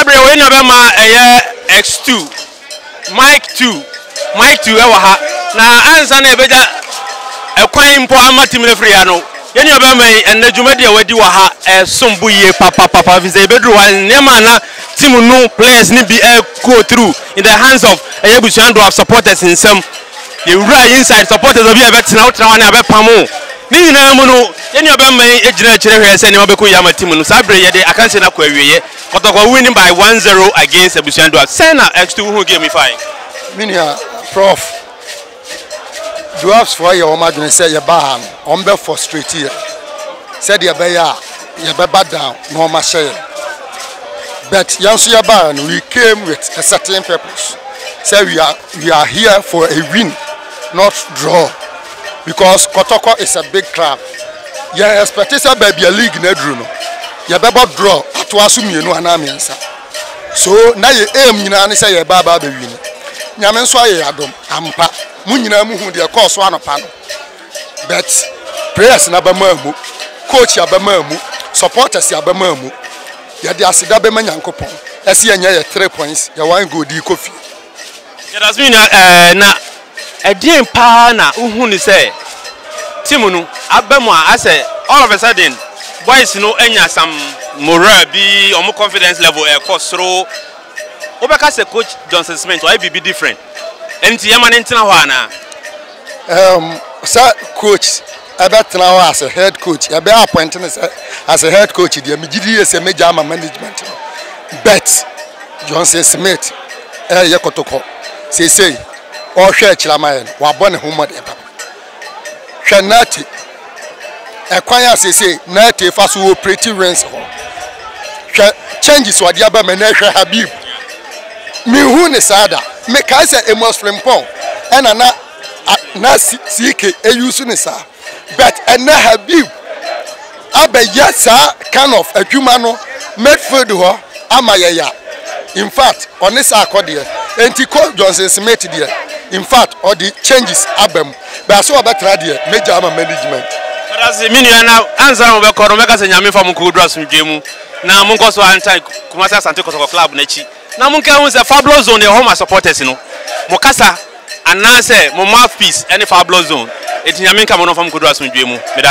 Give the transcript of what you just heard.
Sabre we no be ma X2 Mike 2 e wa ha na ansa na ebeja ekwan mpo ama team referee ya no yeni oba mai enadwumadi awadi wa ha sombu ye papa visa ebedru wa nema na team no players ni be go through in the hands of Ebusuando of supporters in some the right inside supporters obi ebetina outra wa na abepamo ni nyina mu no yeni oba mai ejina kire hwe se ne obekọ yama team no Sabre ye de akanse na kwa wiye Kotoko winning by 1-0 against Ebusuando. Sena X2 who gave me fine. Minia Prof. Dwarfs for your imagine say your ban on be frustrated here. Said your bear, your bad down, no ma share. But Yansu Yaban, we came with a certain purpose. Say we are here for a win, not draw. Because Kotoko is a big club. Your expectation baby a league nedruno. Your baby draw at Wasumiano and Amiensa. So now you aim in say your baba be win. Yamen Sway Adam, Ampa, Munina Muhu, their course one upon. But prayers in Abamamu, coach Abamamu, supporters Abamamu. Yadi Asidabeman Yankopon. I see 3 points. You want go di coffee. It has been a dear pana who say Timunu Abama. I say all of a sudden, boys no enya some morale be or more confidence level course through. Obeka say coach Johnson Smith why be different. Enti Yaman entina wana. Sir coach about now as a head coach. I be appointed as a head coach. The MGD is a major management. But Johnson Smith, Yakotoko, say, or share Chilamayan, Wabon Homer. Shanati, acquire say, Nati Fasu pretty rents. Changes what Yaba Menesha Habib. Me who is Sada, make I say a Muslim pong, and na seek a usunisa. But and now Habib, Abe Yasa kind of a humano made for the war, Amaya. In fact, on this accordion, and he called Johnson Smith there. In fact, all the changes Abem, but I saw about radio, major management. But as the meaning now, answer over Coromecas and Yami from Kudras from Jemu. Now Munkoso anti Kumasa Santico Club Nechi. Now Munka was a fabulous zone, the home supporters, you know. Mokasa and Nase, my mouthpiece, any fabulous zone. It's Yaminka Mono from Kudras from Jemu.